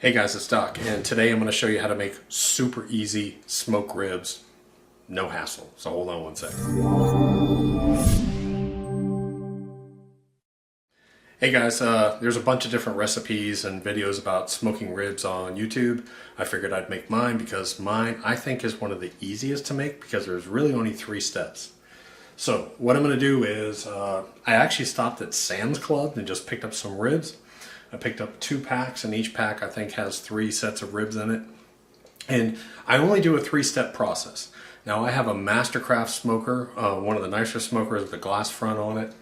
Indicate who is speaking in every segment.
Speaker 1: Hey guys, it's Doc, and today I'm going to show you how to make super easy smoked ribs, no hassle. So hold on one sec. Hey guys, there's a bunch of different recipes and videos about smoking ribs on YouTube. I figured I'd make mine because mine I think is one of the easiest to make because there's really only 3 steps. So what I'm going to do is I actually stopped at Sam's Club and just picked up some ribs. I picked up 2 packs, and each pack I think has 3 sets of ribs in it. And I only do a 3-step process. Now I have a Mastercraft smoker, one of the nicer smokers with a glass front on it.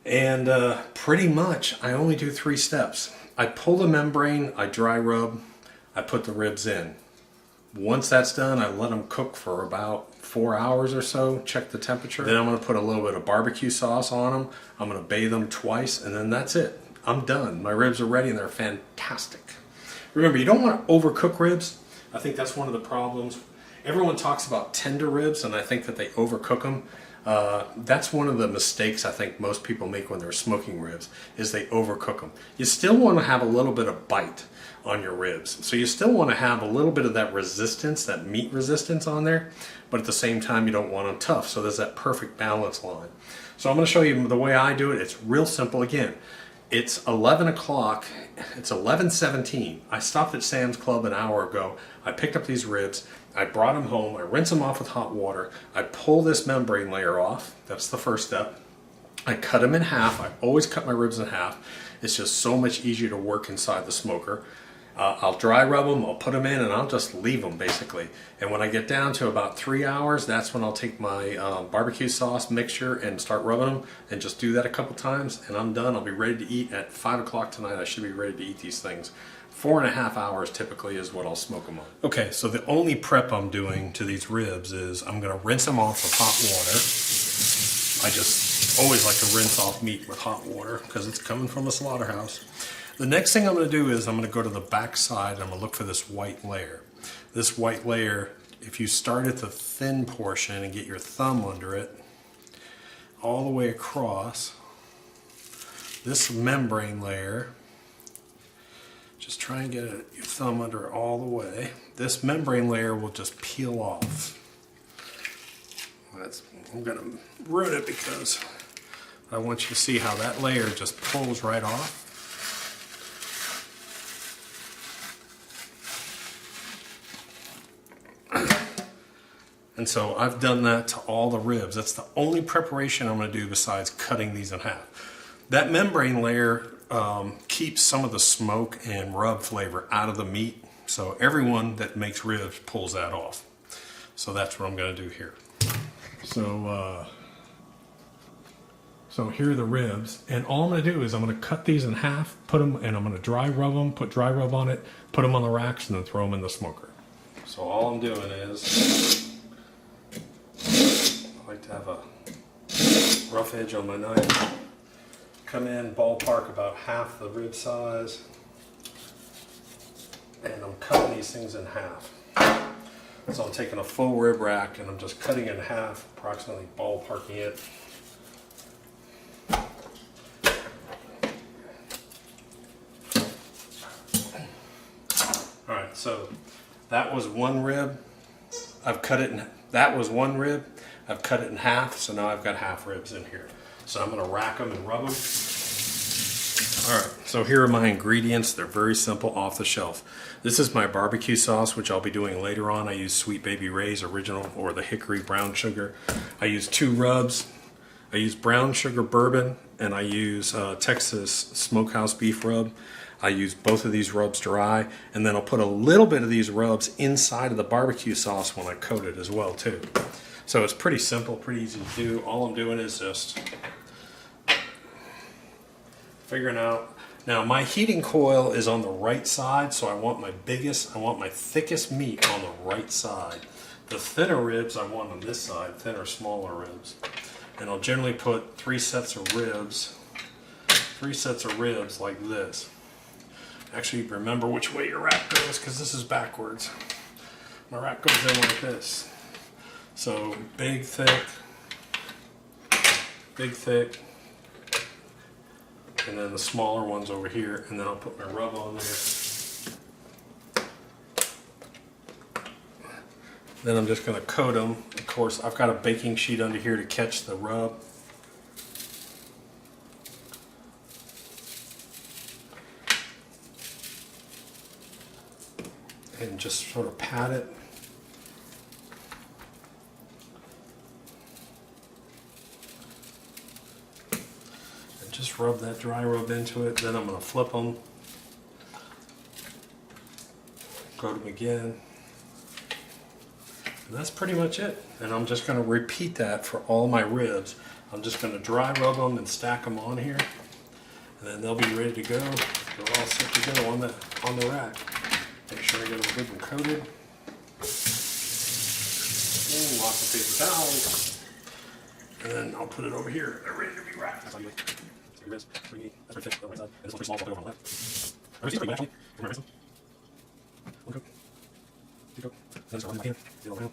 Speaker 1: And pretty much I only do 3 steps. I pull the membrane, I dry rub, I put the ribs in. Once that's done, I let them cook for about 4 hours or so, check the temperature. Then I'm going to put a little bit of barbecue sauce on them. I'm going to bathe them twice, and then that's it. I'm done. My ribs are ready and they're fantastic. Remember, you don't want to overcook ribs. I think that's one of the problems. Everyone talks about tender ribs and I think that they overcook them. That's one of the mistakes I think most people make when they're smoking ribs, is they overcook them. You still want to have a little bit of bite on your ribs. So you still want to have a little bit of that resistance, that meat resistance on there, but at the same time you don't want them tough. So there's that perfect balance line. So I'm going to show you the way I do it. It's real simple. Again, it's 11 o'clock, it's 11:17. I stopped at Sam's Club an hour ago. I picked up these ribs, I brought them home, I rinse them off with hot water, I pull this membrane layer off, that's the first step. I cut them in half, I always cut my ribs in half. It's just so much easier to work inside the smoker. I'll dry rub them, I'll put them in, and I'll just leave them basically. And when I get down to about 3 hours, that's when I'll take my barbecue sauce mixture and start rubbing them, and just do that a couple times, and I'm done. I'll be ready to eat at 5 o'clock tonight. I should be ready to eat these things. 4.5 hours typically is what I'll smoke them on. Okay, so the only prep I'm doing to these ribs is I'm going to rinse them off with hot water. I just always like to rinse off meat with hot water because it's coming from a slaughterhouse. The next thing I'm going to do is I'm going to go to the back side and I'm going to look for this white layer. This white layer, if you start at the thin portion and get your thumb under it, all the way across, this membrane layer, just try and get your thumb under it all the way. This membrane layer will just peel off. I'm going to ruin it because I want you to see how that layer just pulls right off. And so I've done that to all the ribs. That's the only preparation I'm going to do besides cutting these in half. That membrane layer keeps some of the smoke and rub flavor out of the meat. So everyone that makes ribs pulls that off. So that's what I'm going to do here. So here are the ribs. And all I'm going to do is I'm going to cut these in half, put them, and I'm going to dry rub them, put dry rub on it, put them on the racks, and then throw them in the smoker. So all I'm doing is, I like to have a rough edge on my knife. Come in ballpark about half the rib size, and I'm cutting these things in half. So I'm taking a full rib rack and I'm just cutting it in half, approximately ballparking it. All right, so that was one rib. I've cut it in. That was one rib. I've cut it in half, so now I've got half ribs in here. So I'm going to rack them and rub them. All right, so here are my ingredients. They're very simple, off the shelf. This is my barbecue sauce, which I'll be doing later on. I use Sweet Baby Ray's original, or the hickory brown sugar. I use 2 rubs. I use brown sugar bourbon, and I use Texas Smokehouse beef rub. I use both of these rubs dry, and then I'll put a little bit of these rubs inside of the barbecue sauce when I coat it as well too. So it's pretty simple, pretty easy to do. All I'm doing is just figuring out. Now my heating coil is on the right side, so I want my thickest meat on the right side. The thinner ribs I want on this side, thinner, smaller ribs. And I'll generally put 3 sets of ribs like this. Actually, remember which way your rack goes, because this is backwards. My rack goes in like this. So big, thick, and then the smaller ones over here, and then I'll put my rub on there. Then I'm just going to coat them. Of course, I've got a baking sheet under here to catch the rub. And just sort of pat it. And just rub that dry rub into it. Then I'm going to flip them. Coat them again. And that's pretty much it. And I'm just going to repeat that for all my ribs. I'm just going to dry rub them and stack them on here. And then they'll be ready to go. They're all set to go on the rack. Make sure I get them good and coated. And lots of paper towels. And then I'll put it over here. They're ready to be wrapped. That's how you like. That's pretty thick on my side. And this one's pretty small, so I'll go over on the left. Pretty good, actually. One coat. Two coat. Then just go in my hand. Get it all around.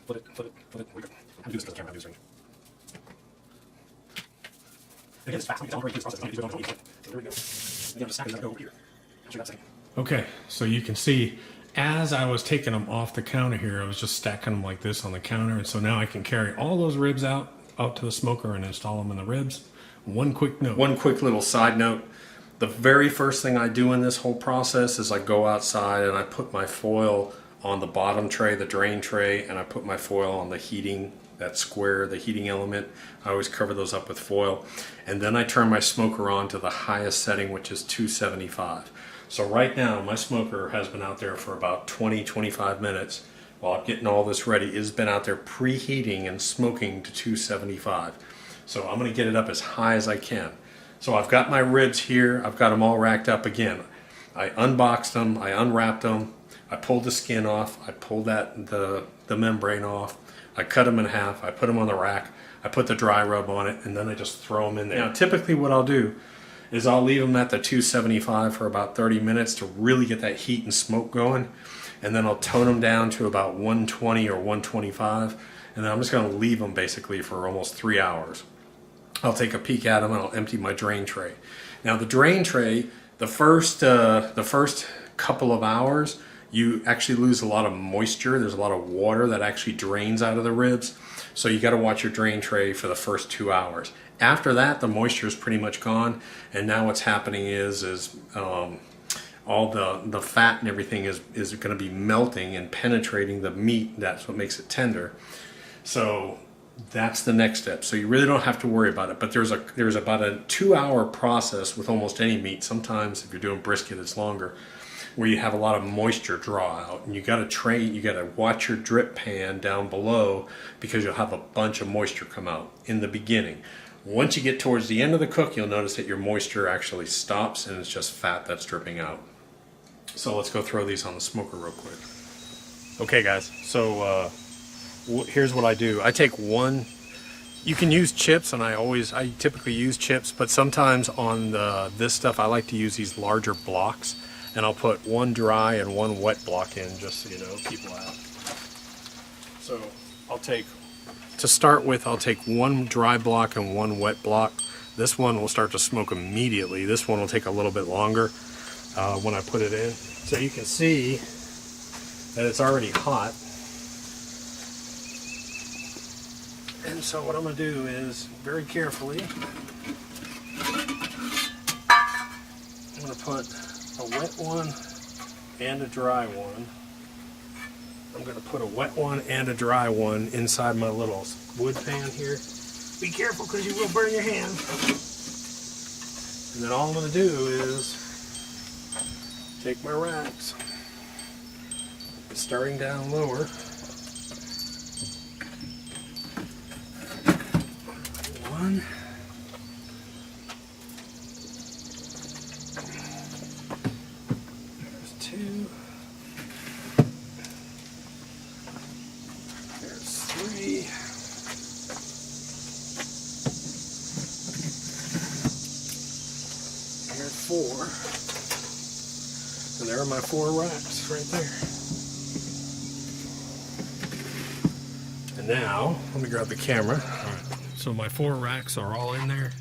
Speaker 1: Flip it. There we go. I have to do this because the camera has to do this range. And again, it's fast. I'm going to this process. I'm going to do it on the So there we go. Again, I'm just stacking that over here. I'll show you that in a second. Okay, so you can see as I was taking them off the counter here, I was just stacking them like this on the counter, and so now I can carry all those ribs out to the smoker and install them in the ribs. One quick little side note. The very first thing I do in this whole process is I go outside and I put my foil on the bottom tray, the drain tray, and I put my foil on the heating, that square, the heating element. I always cover those up with foil. And then I turn my smoker on to the highest setting, which is 275. So right now, my smoker has been out there for about 20-25 minutes while I'm getting all this ready. It has been out there preheating and smoking to 275. So I'm going to get it up as high as I can. So I've got my ribs here. I've got them all racked up again. I unboxed them. I unwrapped them. I pulled the skin off. I pulled the membrane off. I cut them in half. I put them on the rack. I put the dry rub on it, and then I just throw them in there. Now, typically what I'll do is I'll leave them at the 275 for about 30 minutes to really get that heat and smoke going. And then I'll tone them down to about 120 or 125. And then I'm just going to leave them basically for almost 3 hours. I'll take a peek at them and I'll empty my drain tray. Now the drain tray, the first couple of hours, you actually lose a lot of moisture. There's a lot of water that actually drains out of the ribs. So you got to watch your drain tray for the first 2 hours. After that, the moisture is pretty much gone, and now what's happening is all the fat and everything is going to be melting and penetrating the meat. That's what makes it tender. So that's the next step. So you really don't have to worry about it. But there's about a 2-hour process with almost any meat. Sometimes if you're doing brisket, it's longer, where you have a lot of moisture draw out, and you got to watch your drip pan down below because you'll have a bunch of moisture come out in the beginning. Once you get towards the end of the cook, you'll notice that your moisture actually stops and it's just fat that's dripping out. So let's go throw these on the smoker real quick. Okay guys, so here's what I do. I take one, you can use chips, and I typically use chips, but sometimes on this stuff I like to use these larger blocks, and I'll put one dry and one wet block in just so you know, people out. So to start with, I'll take one dry block and one wet block. This one will start to smoke immediately. This one will take a little bit longer when I put it in. So you can see that it's already hot. And so what I'm going to do is, very carefully, I'm going to put a wet one and a dry one. I'm going to put a wet one and a dry one inside my little wood pan here. Be careful because you will burn your hand. And then all I'm going to do is take my racks, starting down lower. One. There's two. There's three. There's four. And there are my 4 racks right there. And now, let me grab the camera. All right. So my 4 racks are all in there.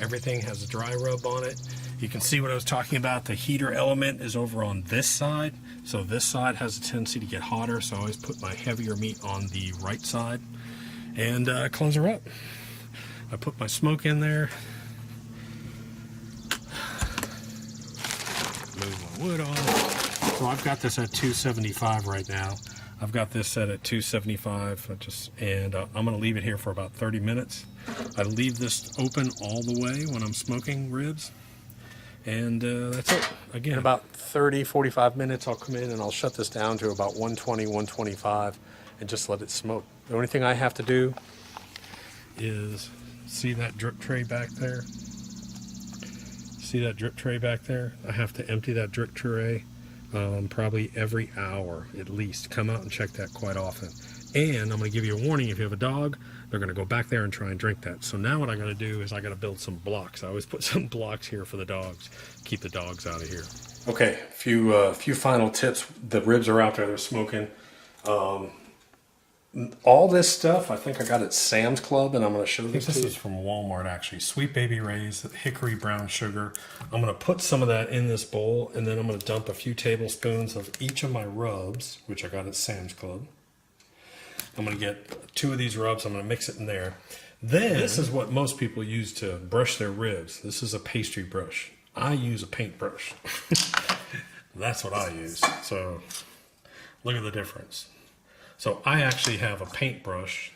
Speaker 1: Everything has a dry rub on it. You can see what I was talking about. The heater element is over on this side. So this side has a tendency to get hotter. So I always put my heavier meat on the right side. And close her up. I put my smoke in there. Move my wood off. So I've got this at 275 right now. I've got this set at 275, I'm going to leave it here for about 30 minutes. I leave this open all the way when I'm smoking ribs, and that's it. Again, about 30, 45 minutes, I'll come in and I'll shut this down to about 120, 125, and just let it smoke. The only thing I have to do is, see that drip tray back there? See that drip tray back there? I have to empty that drip tray probably every hour at least. Come out and check that quite often. And I'm going to give you a warning, if you have a dog, they're going to go back there and try and drink that. So now what I got to do is I got to build some blocks. I always put some blocks here for the dogs, keep the dogs out of here. Okay, few final tips. The ribs are out there, they're smoking. All this stuff, I think I got at Sam's Club, and I'm going to show this to you. This is from Walmart, actually. Sweet Baby Ray's, hickory brown sugar. I'm going to put some of that in this bowl, and then I'm going to dump a few tablespoons of each of my rubs, which I got at Sam's Club. I'm going to get 2 of these rubs. I'm going to mix it in there. Then, this is what most people use to brush their ribs. This is a pastry brush. I use a paintbrush. That's what I use. So, look at the difference. So I actually have a paintbrush.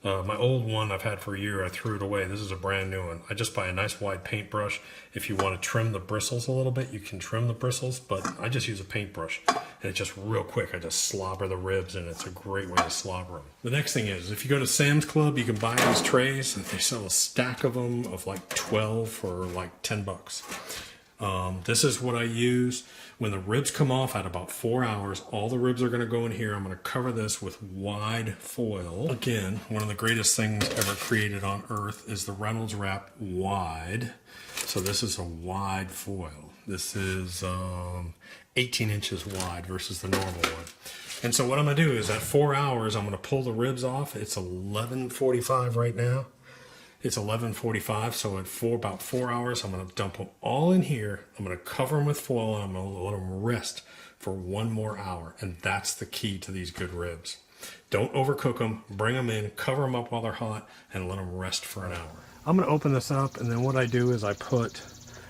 Speaker 1: My old one I've had for a year, I threw it away. This is a brand new one. I just buy a nice wide paintbrush. If you want to trim the bristles a little bit, you can trim the bristles, but I just use a paintbrush. And it's just real quick. I just slobber the ribs, and it's a great way to slobber them. The next thing is, if you go to Sam's Club, you can buy these trays. They sell a stack of them of like 12 for like 10 bucks. This is what I use. When the ribs come off at about 4 hours, all the ribs are going to go in here. I'm going to cover this with wide foil. Again, one of the greatest things ever created on earth is the Reynolds wrap wide. So this is a wide foil. This is 18 inches wide versus the normal one. And so what I'm going to do is at 4 hours, I'm going to pull the ribs off. It's 11:45 right now. It's 11:45, so at about 4 hours, I'm going to dump them all in here. I'm going to cover them with foil, and I'm going to let them rest for 1 more hour. And that's the key to these good ribs. Don't overcook them. Bring them in, cover them up while they're hot, and let them rest for an hour. I'm going to open this up, and then what I do is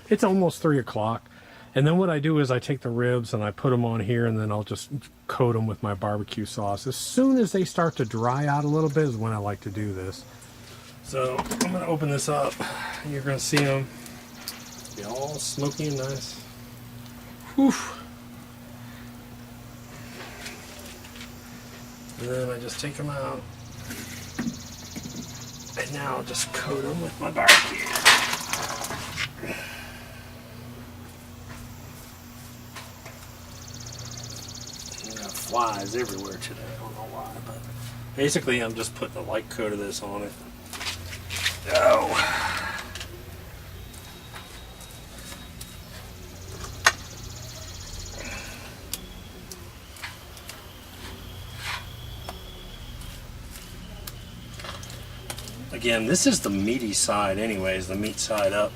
Speaker 1: it's almost 3 o'clock. And then what I do is I take the ribs and I put them on here, and then I'll just coat them with my barbecue sauce. As soon as they start to dry out a little bit is when I like to do this. So I'm going to open this up. You're going to see them be all smoky and nice. Whew. And then I just take them out. And now I'll just coat them with my barbecue. I got flies everywhere today. I don't know why, but basically I'm just putting a light coat of this on it. Oh. Again, this is the meaty side anyways, the meat side up.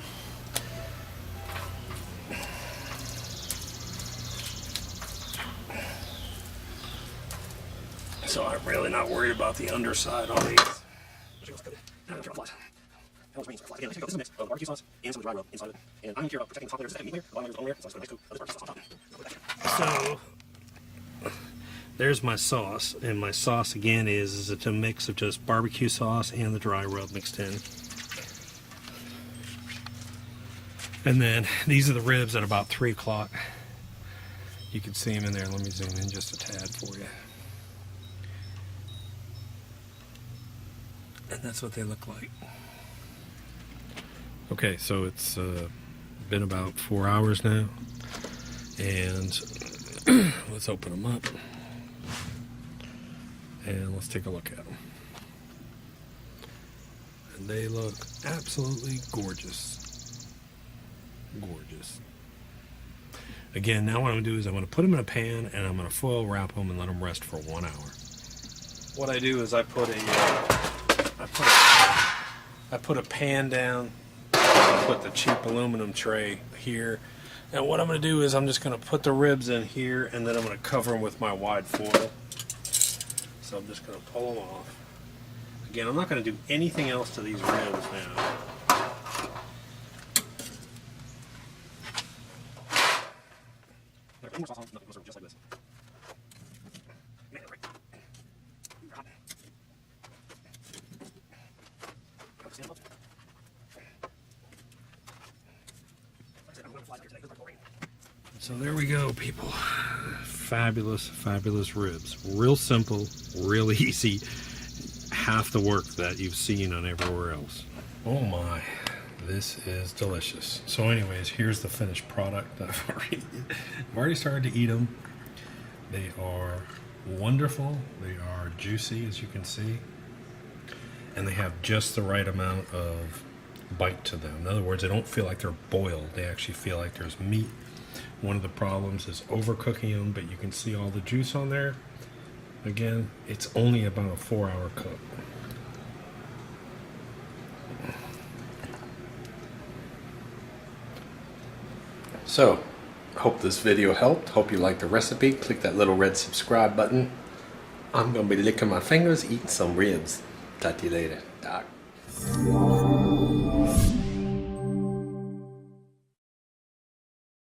Speaker 1: So I'm really not worried about the underside on these. Again, this is a mix of barbecue sauce and some dry rub inside of it. And I'm here about protecting the top layer. This is meat layer. The bottom layer is bone layer. So I'm just going to put this barbecue sauce on top. So there's my sauce, and my sauce again is it's a mix of just barbecue sauce and the dry rub mixed in. And then these are the ribs at about 3 o'clock. You can see them in there. Let me zoom in just a tad for you. And that's what they look like. Okay, so it's been about 4 hours now, and let's open them up, and let's take a look at them. And they look absolutely gorgeous. Gorgeous. Again, now what I'm going to do is I'm going to put them in a pan, and I'm going to foil wrap them and let them rest for 1 hour. What I do is I put a pan down Put the cheap aluminum tray here. And what I'm going to do is I'm just going to put the ribs in here, and then I'm going to cover them with my wide foil. So I'm just going to pull them off. Again, I'm not going to do anything else to these ribs now. Just like this. So there we go, people. Fabulous, fabulous ribs. Real simple, real easy. Half the work that you've seen on everywhere else. Oh my, this is delicious. So anyways, here's the finished product. I've already started to eat them. They are wonderful. They are juicy, as you can see. And they have just the right amount of bite to them. In other words, they don't feel like they're boiled. They actually feel like there's meat. One of the problems is overcooking them, but you can see all the juice on there. Again, it's only about a 4-hour cook. So, hope this video helped. Hope you liked the recipe. Click that little red subscribe button. I'm going to be licking my fingers, eating some ribs. Talk to you later. Doc.